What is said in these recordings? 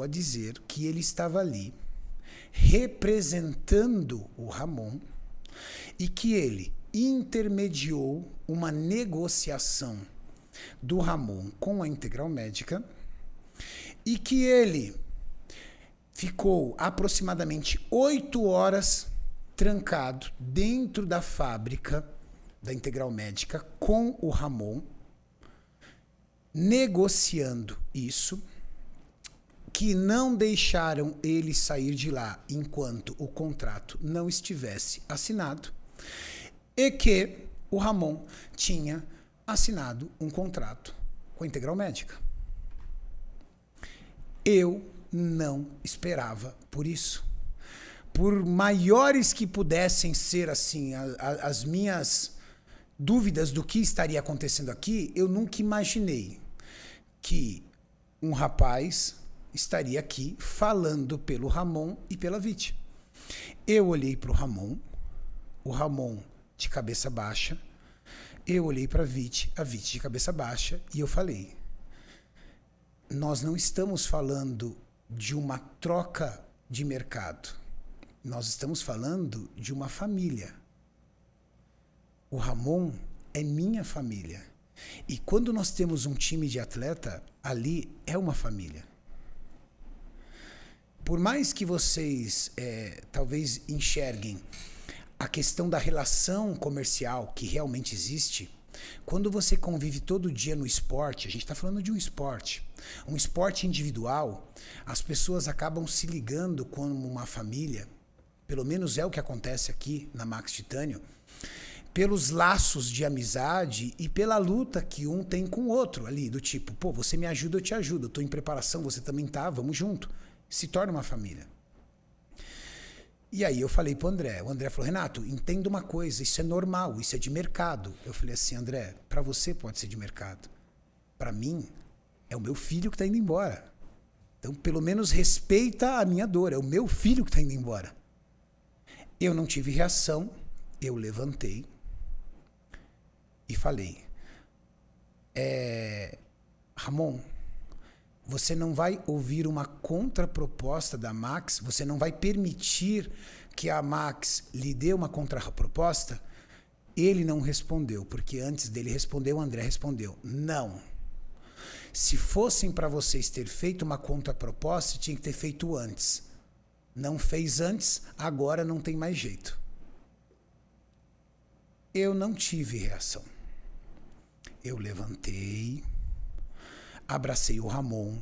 a dizer que ele estava ali representando o Ramon e que ele intermediou uma negociação do Ramon com a Integral Médica e que ele ficou aproximadamente 8 horas trancado dentro da fábrica da Integral Médica com o Ramon, negociando isso, que não deixaram ele sair de lá enquanto o contrato não estivesse assinado e que o Ramon tinha assinado um contrato com a Integral Médica. Eu não esperava por isso. Por maiores que pudessem ser assim as minhas dúvidas do que estaria acontecendo aqui, eu nunca imaginei que um rapaz estaria aqui falando pelo Ramon e pela Vit. Eu olhei para o Ramon de cabeça baixa, eu olhei para a Vit de cabeça baixa, e eu falei: nós não estamos falando de uma troca de mercado, nós estamos falando de uma família. O Ramon é minha família. E quando nós temos um time de atleta, ali é uma família. Por mais que vocês talvez enxerguem a questão da relação comercial que realmente existe, quando você convive todo dia no esporte, a gente está falando de um esporte individual, as pessoas acabam se ligando como uma família, pelo menos é o que acontece aqui na Max Titânio, pelos laços de amizade e pela luta que um tem com o outro ali, do tipo, pô, você me ajuda, eu te ajudo, eu tô em preparação, você também tá, vamos junto. Se torna uma família. E aí eu falei pro André, o André falou: Renato, entenda uma coisa, isso é normal, isso é de mercado. Eu falei assim: André, para você pode ser de mercado, para mim é o meu filho que tá indo embora. Então pelo menos respeita a minha dor, é o meu filho que tá indo embora. Eu não tive reação, eu levantei e falei: Ramon, você não vai ouvir uma contraproposta da Max? Você não vai permitir que a Max lhe dê uma contraproposta? Ele não respondeu, porque antes dele responder, o André respondeu: não. Se fossem para vocês ter feito uma contraproposta, tinha que ter feito antes. Não fez antes, agora não tem mais jeito. Eu não tive reação. Eu levantei, abracei o Ramon,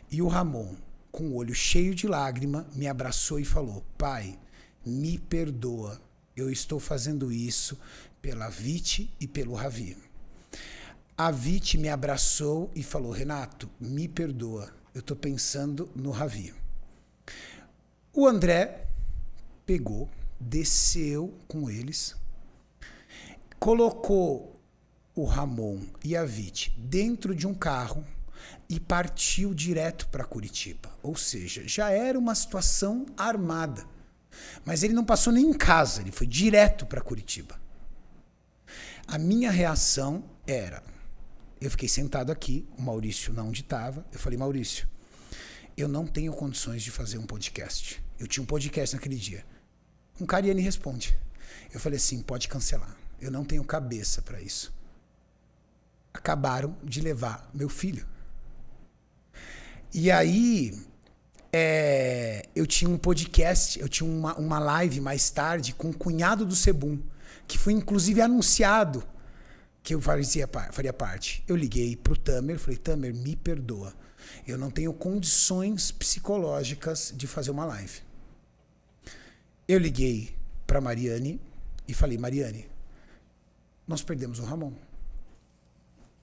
e o Ramon, com o olho cheio de lágrima, me abraçou e falou: pai, me perdoa, eu estou fazendo isso pela Vit e pelo Ravi. A Vit me abraçou e falou: Renato, me perdoa, eu estou pensando no Ravi. O André pegou, desceu com eles, colocou o Ramon e a Vit dentro de um carro e partiu direto para Curitiba. Ou seja, já era uma situação armada. Mas ele não passou nem em casa, ele foi direto para Curitiba. A minha reação era... Eu fiquei sentado aqui, o Maurício não onde estava. Eu falei: Maurício, eu não tenho condições de fazer um podcast. Eu tinha um podcast naquele dia. Um Cariani responde. Eu falei assim: pode cancelar. Eu não tenho cabeça para isso. Acabaram de levar meu filho. E aí, eu tinha um podcast, eu tinha uma live mais tarde com o cunhado do Sebum, que foi inclusive anunciado que eu faria parte. Eu liguei pro Tamer, falei: Tamer, me perdoa. Eu não tenho condições psicológicas de fazer uma live. Eu liguei pra Mariane e falei: Mariane, nós perdemos o Ramon.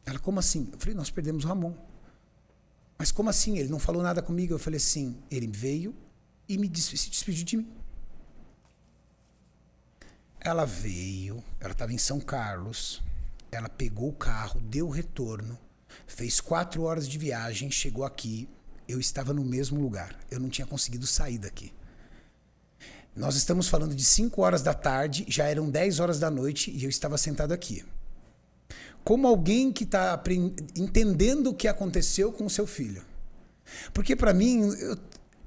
Ela: como assim? Eu falei: nós perdemos o Ramon. Mas como assim? Ele não falou nada comigo. Eu falei assim: ele veio e se despediu de mim. Ela veio, ela estava em São Carlos, ela pegou o carro, deu o retorno, fez 4 horas de viagem, chegou aqui, eu estava no mesmo lugar, eu não tinha conseguido sair daqui. Nós estamos falando de 5 horas da tarde, já eram 10 horas da noite e eu estava sentado aqui. Como alguém que está entendendo o que aconteceu com o seu filho. Porque para mim,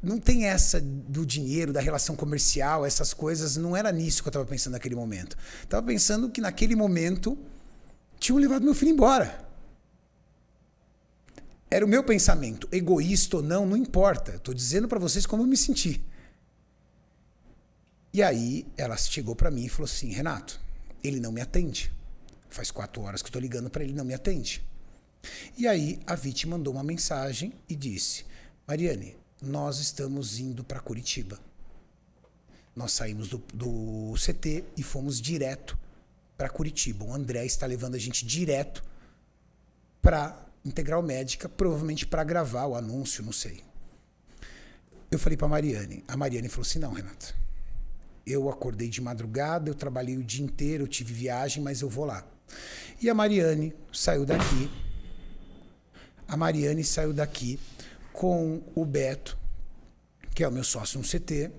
não tem essa do dinheiro, da relação comercial, essas coisas, não era nisso que eu estava pensando naquele momento. Estava pensando que naquele momento tinham levado meu filho embora. Era o meu pensamento, egoísta ou não, não importa. Estou dizendo para vocês como eu me senti. E aí ela chegou para mim e falou assim, Renato, ele não me atende. Faz 4 horas que eu estou ligando para ele, não me atende. E aí a Viti mandou uma mensagem e disse, Mariane, nós estamos indo para Curitiba. Nós saímos do CT e fomos direto para Curitiba. O André está levando a gente direto para Integral Médica, provavelmente para gravar o anúncio, não sei. Eu falei para a Mariane falou assim, não, Renato, eu acordei de madrugada, eu trabalhei o dia inteiro, eu tive viagem, mas eu vou lá. E a Mariane saiu daqui com o Beto, que é o meu sócio no CT,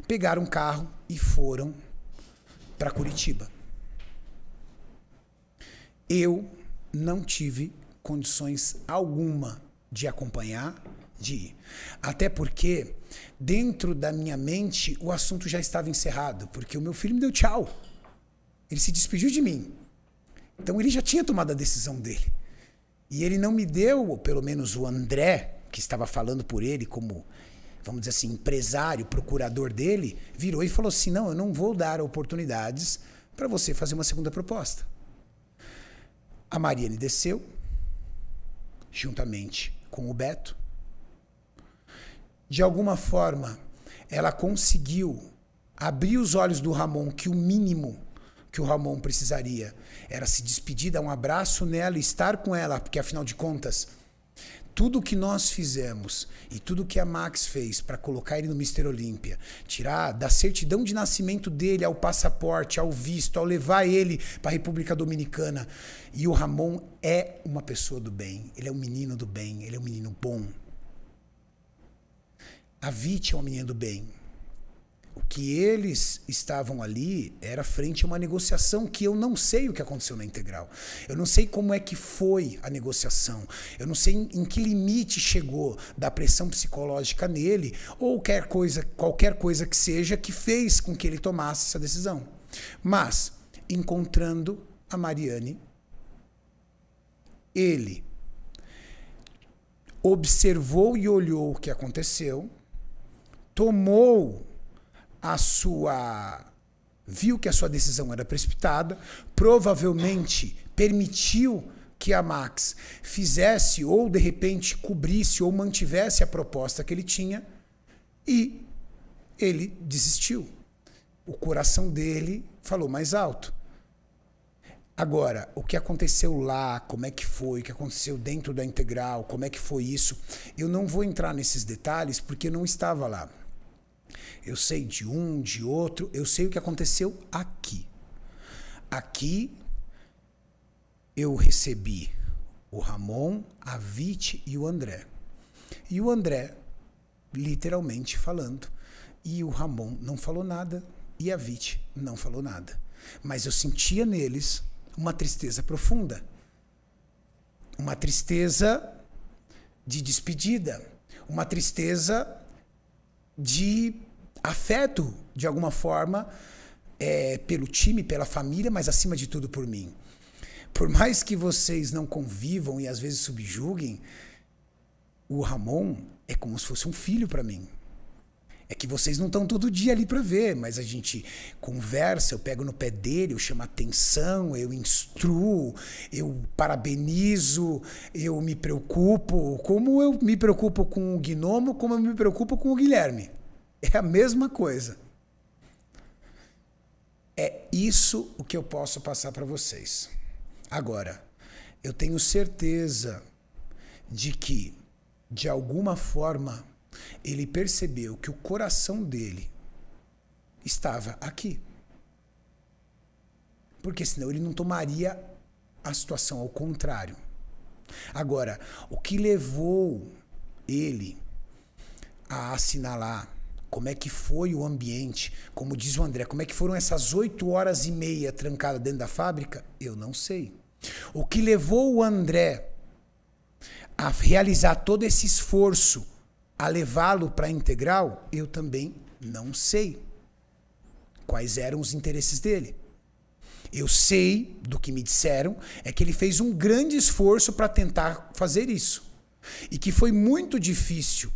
pegaram um carro e foram para Curitiba. Eu não tive condições alguma de acompanhar, de ir. Até porque, dentro da minha mente, o assunto já estava encerrado, porque o meu filho me deu tchau. Ele se despediu de mim. Então ele já tinha tomado a decisão dele. E ele não me deu, ou pelo menos o André, que estava falando por ele como, vamos dizer assim, empresário, procurador dele, virou e falou assim, não, eu não vou dar oportunidades para você fazer uma segunda proposta. A Mariane desceu, juntamente com o Beto. De alguma forma, ela conseguiu abrir os olhos do Ramon, que o mínimo que o Ramon precisaria era se despedir, dar um abraço nela e estar com ela, porque afinal de contas, tudo que nós fizemos e tudo que a Max fez para colocar ele no Mr. Olímpia, tirar da certidão de nascimento dele ao passaporte, ao visto, ao levar ele para a República Dominicana. E o Ramon é uma pessoa do bem, ele é um menino do bem, ele é um menino bom. A Viti é uma menina do bem. O que eles estavam ali era frente a uma negociação que eu não sei o que aconteceu na Integral. Eu não sei como é que foi a negociação. Eu não sei em que limite chegou da pressão psicológica nele ou qualquer coisa que seja que fez com que ele tomasse essa decisão. Mas, encontrando a Mariane, ele observou e olhou o que aconteceu, viu que a sua decisão era precipitada, provavelmente permitiu que a Max fizesse ou de repente cobrisse ou mantivesse a proposta que ele tinha e ele desistiu. O coração dele falou mais alto. Agora, o que aconteceu lá, como é que foi, o que aconteceu dentro da Integral, como é que foi isso, eu não vou entrar nesses detalhes porque eu não estava lá. Eu sei de um, de outro, eu sei o que aconteceu aqui. Aqui eu recebi o Ramon, a Viti e o André. E o André, literalmente falando, e o Ramon não falou nada e a Viti não falou nada. Mas eu sentia neles uma tristeza profunda. Uma tristeza de despedida, uma tristeza de afeto, de alguma forma, pelo time, pela família, mas acima de tudo por mim. Por mais que vocês não convivam e às vezes subjuguem, o Ramon é como se fosse um filho para mim. É que vocês não estão todo dia ali para ver, mas a gente conversa, eu pego no pé dele, eu chamo atenção, eu instruo, eu parabenizo, eu me preocupo. Como eu me preocupo com o Gnomo, como eu me preocupo com o Guilherme. É a mesma coisa. É isso o que eu posso passar para vocês. Agora, eu tenho certeza de que, de alguma forma, ele percebeu que o coração dele estava aqui. Porque senão ele não tomaria a situação ao contrário. Agora, o que levou ele a assinalar como é que foi o ambiente, como diz o André, como é que foram essas 8h30 trancada dentro da fábrica, eu não sei. O que levou o André a realizar todo esse esforço, a levá-lo para a integral, eu também não sei quais eram os interesses dele. Eu sei, do que me disseram, é que ele fez um grande esforço para tentar fazer isso. E que foi muito difícil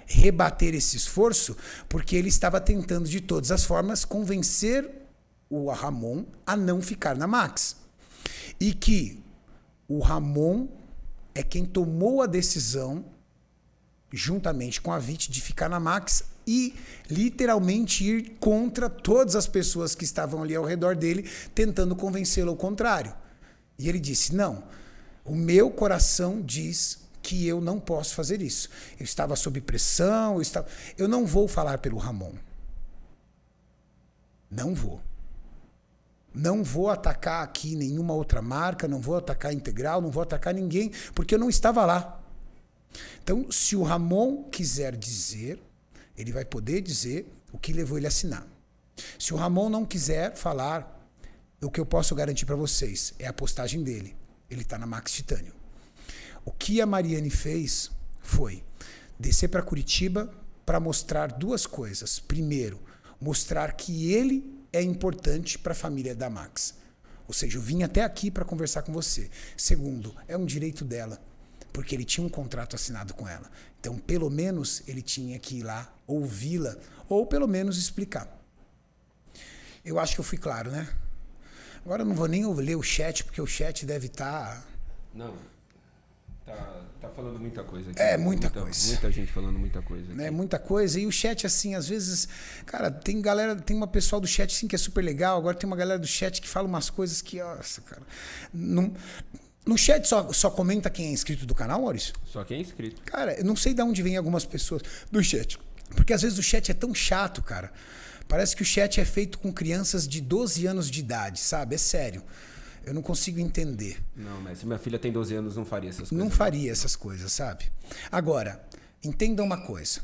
rebater esse esforço, porque ele estava tentando, de todas as formas, convencer o Ramon a não ficar na Max. E que o Ramon é quem tomou a decisão, juntamente com a Vit, de ficar na Max e literalmente ir contra todas as pessoas que estavam ali ao redor dele, tentando convencê-lo ao contrário. E ele disse, não, o meu coração diz que eu não posso fazer isso. Eu estava sob pressão, eu não vou falar pelo Ramon. Não vou. Não vou atacar aqui nenhuma outra marca, não vou atacar a Integral, não vou atacar ninguém, porque eu não estava lá. Então, se o Ramon quiser dizer, ele vai poder dizer o que levou ele a assinar. Se o Ramon não quiser falar, o que eu posso garantir para vocês é a postagem dele. Ele está na Max Titânio. O que a Mariane fez foi descer para Curitiba para mostrar duas coisas. Primeiro, mostrar que ele é importante para a família da Max. Ou seja, eu vim até aqui para conversar com você. Segundo, é um direito dela, porque ele tinha um contrato assinado com ela. Então, pelo menos, ele tinha que ir lá ouvi-la, ou pelo menos explicar. Eu acho que eu fui claro, né? Agora eu não vou nem ler o chat, porque o chat deve estar... Não, tá falando muita coisa aqui. É, muita coisa. Muita gente falando muita coisa aqui. É, muita coisa. E o chat, assim, às vezes... Cara, tem uma pessoal do chat, assim, que é super legal. Agora tem uma galera do chat que fala umas coisas que... Nossa, cara... No chat só comenta quem é inscrito do canal, Maurício? Só quem é inscrito. Cara, eu não sei de onde vem algumas pessoas do chat. Porque às vezes o chat é tão chato, cara. Parece que o chat é feito com crianças de 12 anos de idade, sabe? É sério. Eu não consigo entender. Não, mas se minha filha tem 12 anos, não faria essas coisas. Não faria essas coisas, sabe? Agora, entenda uma coisa.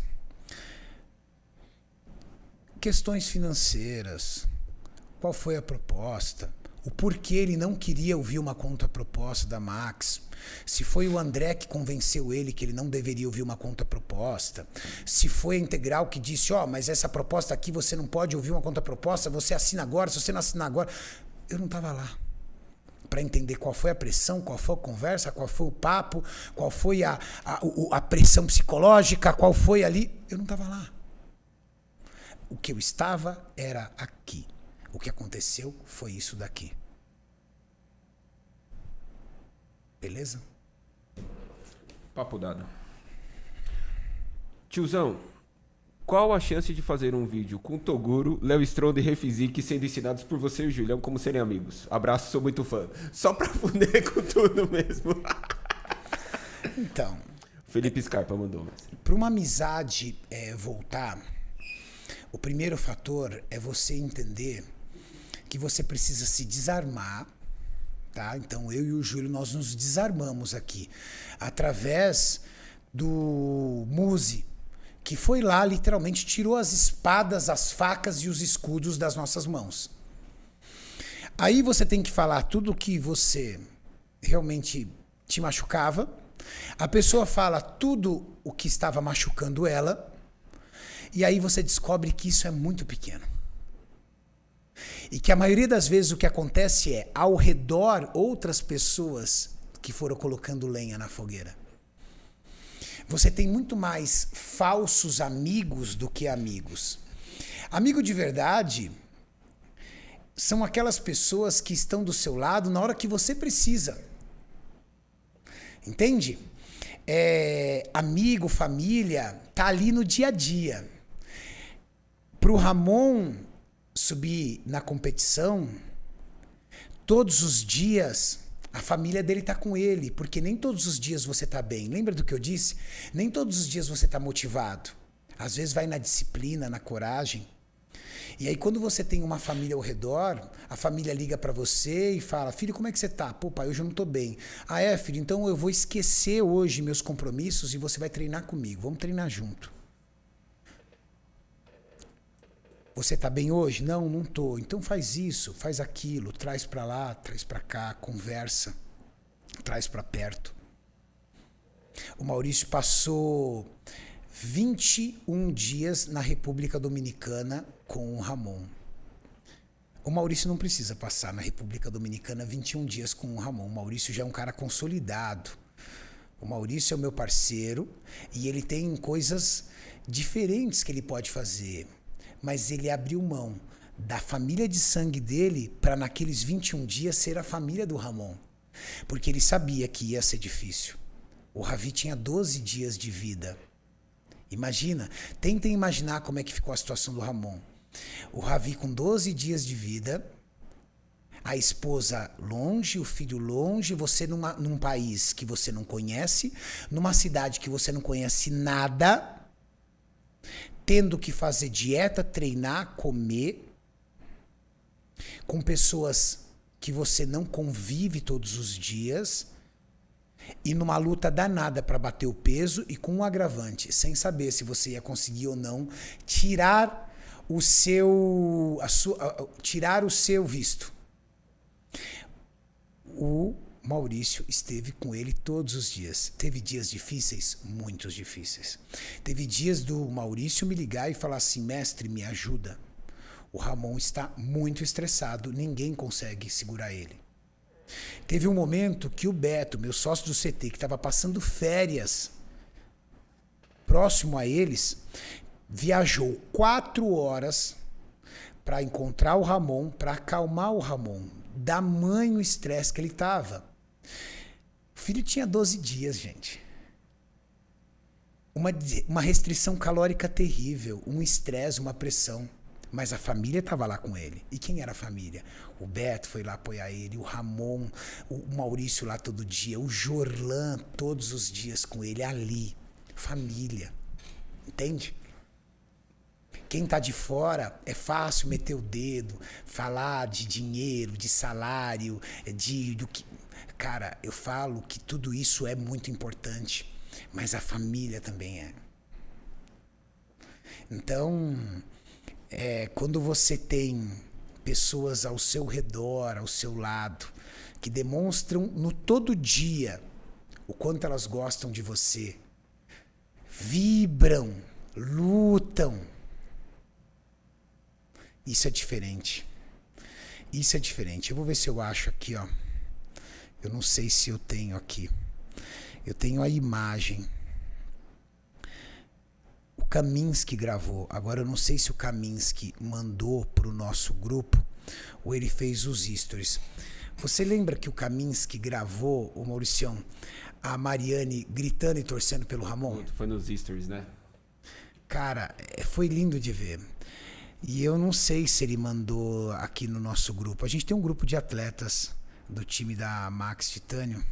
Questões financeiras. Qual foi a proposta? O porquê ele não queria ouvir uma contraproposta da Max. Se foi o André que convenceu ele que ele não deveria ouvir uma contraproposta. Se foi a Integral que disse, mas essa proposta aqui você não pode ouvir uma contraproposta, você assina agora, se você não assinar agora. Eu não estava lá para entender qual foi a pressão, qual foi a conversa, qual foi o papo, qual foi a pressão psicológica, qual foi ali. Eu não estava lá. O que eu estava era aqui. O que aconteceu foi isso daqui. Beleza? Papo dado. Tiozão, qual a chance de fazer um vídeo com Toguro, Léo Stronda e Refizik sendo ensinados por você e o Julião como serem amigos? Abraço, sou muito fã. Só pra fuder com tudo mesmo. Então... Felipe Scarpa mandou. Para uma amizade voltar, o primeiro fator é você entender que você precisa se desarmar, tá? Então eu e o Júlio, nós nos desarmamos aqui através do Muzi, que foi lá, literalmente tirou as espadas, as facas e os escudos das nossas mãos. Aí você tem que falar tudo que você realmente te machucava, a pessoa fala tudo o que estava machucando ela, e aí você descobre que isso é muito pequeno. E que a maioria das vezes o que acontece é, ao redor, outras pessoas que foram colocando lenha na fogueira. Você tem muito mais falsos amigos do que amigos. Amigo de verdade são aquelas pessoas que estão do seu lado na hora que você precisa. Entende? Amigo, família, tá ali no dia a dia. Pro Ramon subir na competição, todos os dias a família dele tá com ele, porque nem todos os dias você tá bem. Lembra do que eu disse? Nem todos os dias você tá motivado. Às vezes vai na disciplina, na coragem. E aí quando você tem uma família ao redor, a família liga pra você e fala, filho, como é que você tá? Pô, pai, hoje eu não tô bem. Ah, é, filho, então eu vou esquecer hoje meus compromissos e você vai treinar comigo. Vamos treinar junto. Você tá bem hoje? Não, não tô. Então faz isso, faz aquilo, traz pra lá, traz pra cá, conversa, traz pra perto. O Maurício passou 21 dias na República Dominicana com o Ramon. O Maurício não precisa passar na República Dominicana 21 dias com o Ramon. O Maurício já é um cara consolidado. O Maurício é o meu parceiro e ele tem coisas diferentes que ele pode fazer. Mas ele abriu mão da família de sangue dele para naqueles 21 dias ser a família do Ramon. Porque ele sabia que ia ser difícil. O Ravi tinha 12 dias de vida. Imagina, tentem imaginar como é que ficou a situação do Ramon. O Ravi com 12 dias de vida, a esposa longe, o filho longe, você num país que você não conhece, numa cidade que você não conhece nada, tendo que fazer dieta, treinar, comer, com pessoas que você não convive todos os dias, e numa luta danada para bater o peso e com um agravante, sem saber se você ia conseguir ou não tirar o seu visto. O Maurício esteve com ele todos os dias. Teve dias difíceis? Muitos difíceis. Teve dias do Maurício me ligar e falar assim, mestre, me ajuda. O Ramon está muito estressado, ninguém consegue segurar ele. Teve um momento que o Beto, meu sócio do CT, que estava passando férias próximo a eles, viajou 4 horas para encontrar o Ramon, para acalmar o Ramon, tamanho estresse que ele estava. O filho tinha 12 dias, gente. Uma restrição calórica terrível, um estresse, uma pressão. Mas a família estava lá com ele. E quem era a família? O Beto foi lá apoiar ele, o Ramon, o Maurício lá todo dia, o Jorlan todos os dias com ele ali. Família. Entende? Quem tá de fora é fácil meter o dedo, falar de dinheiro, de salário, do que... Cara, eu falo que tudo isso é muito importante, mas a família também é. Então... quando você tem pessoas ao seu redor, ao seu lado, que demonstram no todo dia o quanto elas gostam de você, vibram, lutam, isso é diferente. Isso é diferente. Eu vou ver se eu acho aqui, ó. Eu não sei se eu tenho aqui. Eu tenho a imagem. O Kaminsky gravou. Agora eu não sei se o Kaminsky mandou para o nosso grupo ou ele fez os stories. Você lembra que o Kaminsky gravou, o Mauricião, a Mariane gritando e torcendo pelo Ramon? Foi nos stories, né? Cara, foi lindo de ver. E eu não sei se ele mandou aqui no nosso grupo. A gente tem um grupo de atletas do time da Max Titânio.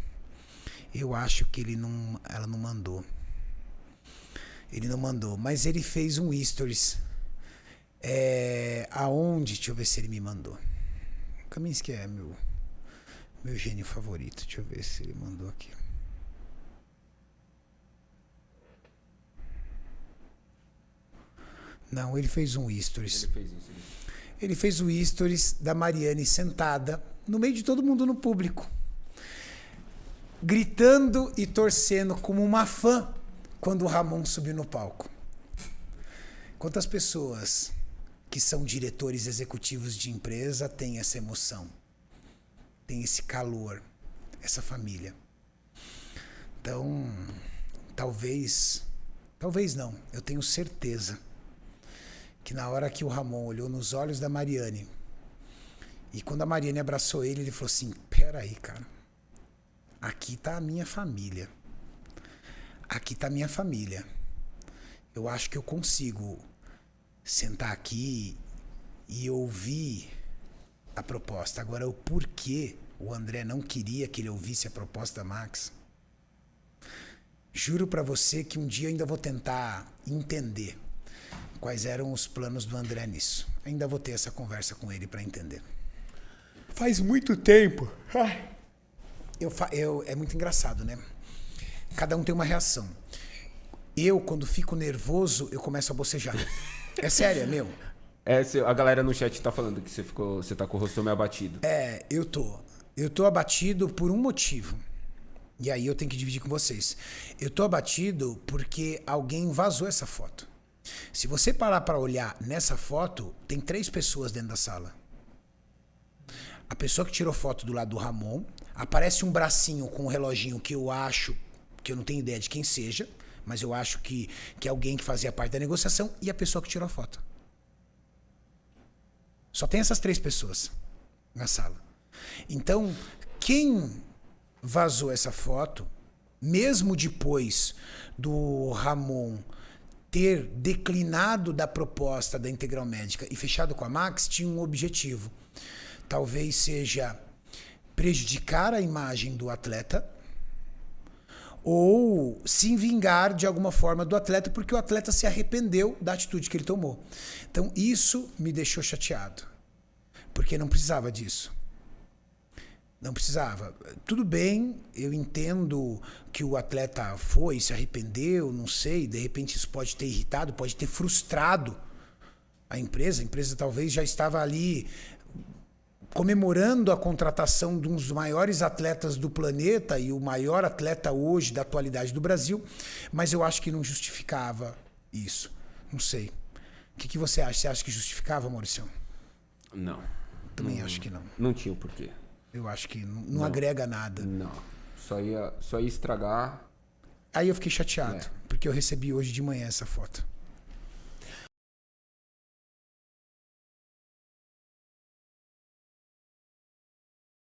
Eu acho que ela não mandou. Ele não mandou, mas ele fez um stories. Aonde? Deixa eu ver se ele me mandou. O Kaminsky é meu gênio favorito. Deixa eu ver se ele mandou aqui. Não, ele fez um stories. Ele fez o stories da Mariane sentada no meio de todo mundo no público, gritando e torcendo como uma fã. Quando o Ramon subiu no palco. Quantas pessoas que são diretores executivos de empresa têm essa emoção? Tem esse calor, essa família. Então, talvez não, eu tenho certeza que na hora que o Ramon olhou nos olhos da Mariane e quando a Mariane abraçou ele, ele falou assim, peraí, cara, aqui tá a minha família. Aqui está minha família. Eu acho que eu consigo sentar aqui e ouvir a proposta. Agora, o porquê o André não queria que ele ouvisse a proposta da Max, juro para você que um dia eu ainda vou tentar entender quais eram os planos do André nisso. Ainda vou ter essa conversa com ele para entender. Faz muito tempo. É muito engraçado, né? Cada um tem uma reação. Eu, quando fico nervoso, eu começo a bocejar. É sério, é meu. A galera no chat tá falando que você tá com o rosto meio abatido. Eu tô abatido por um motivo. E aí eu tenho que dividir com vocês. Eu tô abatido porque alguém vazou essa foto. Se você parar para olhar nessa foto, tem 3 pessoas dentro da sala. A pessoa que tirou foto do lado do Ramon, aparece um bracinho com um reloginho que eu acho, que eu não tenho ideia de quem seja, mas eu acho que é alguém que fazia parte da negociação, e a pessoa que tirou a foto. Só tem essas 3 pessoas na sala. Então, quem vazou essa foto, mesmo depois do Ramon ter declinado da proposta da Integral Médica e fechado com a Max, tinha um objetivo. Talvez seja prejudicar a imagem do atleta ou se vingar de alguma forma do atleta, porque o atleta se arrependeu da atitude que ele tomou. Então isso me deixou chateado, porque não precisava disso. Não precisava. Tudo bem, eu entendo que o atleta foi, se arrependeu, não sei, de repente isso pode ter irritado, pode ter frustrado a empresa. A empresa talvez já estava ali comemorando a contratação de um dos maiores atletas do planeta e o maior atleta hoje da atualidade do Brasil, mas eu acho que não justificava isso. Não sei. O que você acha? Você acha que justificava, Maurício? Não. Também acho que não. Não tinha o porquê. Eu acho que não agrega nada. Não. Só ia estragar. Aí eu fiquei chateado, porque eu recebi hoje de manhã essa foto.